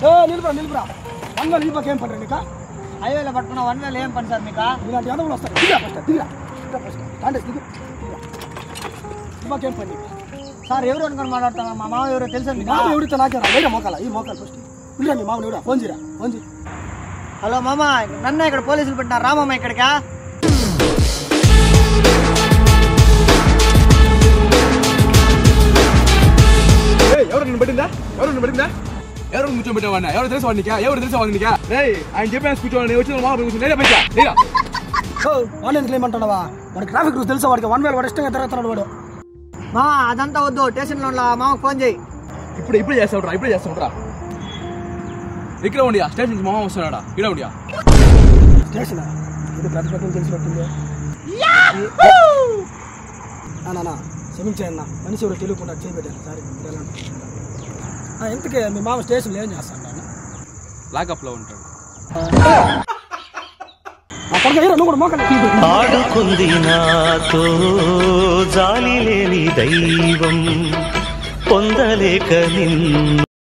నిలుపురా వంద నిలిపాక ఏం పడరా నీకు హైవేలో పట్టుకున్న 1 వేలు ఏం పని సార్ మీకు ఇలాంటి అదవులు వస్తారు దిగా నిలిపాకేం పని సార్ ఎవరు అనుకుని మాట్లాడతాను మా మామ ఎవరో తెలుసా మీకు మామ ఎవరితో నాకే వేరే మోకాల ఈ మోకాలు ఫస్ట్ ఇలా మీ మామని ఎవరా ఫోన్ చేయరా ఫోన్ చేయి హలో మామ నన్ను ఇక్కడ పోలీసులు పెట్టినారు రా మామ ఇక్కడికా ఎవరు నిన్ను పెట్టిందా ఎవరు కూర్చోబెట్టావన్నా ఎవరు తెలుసా వాడికి ఎవరు తెలుసా వాడికి ఆయన చెప్పాను కూర్చోవాలని వచ్చిన మా కూర్చొని వాడు ఎందుకు ఏమంటున్నావా వాడికి ట్రాఫిక్ రూల్స్ తెలుసా వాడికి 1 వేలు వాడు ఇష్టంగా తిరుగుతున్నాడు వాడు మా అదంతా వద్దు స్టేషన్లో మామకు ఫోన్ చేయి ఇప్పుడు చేస్తావురా ఇక్కడ ఉండియా స్టేషన్ మామ వస్తున్నాడా ఇక్కడ ఉండియా స్టేషన్ ఇది ప్రతిపక్షం తెలిసినట్టుంది నాన్న క్షమించాయన్న మనిషి ఎవరు తెలియకుండా చేయబెట్టాను సారీ ఎందుకే మీ మామ స్టేషన్లో ఏం చేస్తాను నాన్న లాకప్ లో ఉంటాడు ఆడుకుంది నాతో జాలి లేని దైవం పొందలేక నిన్ను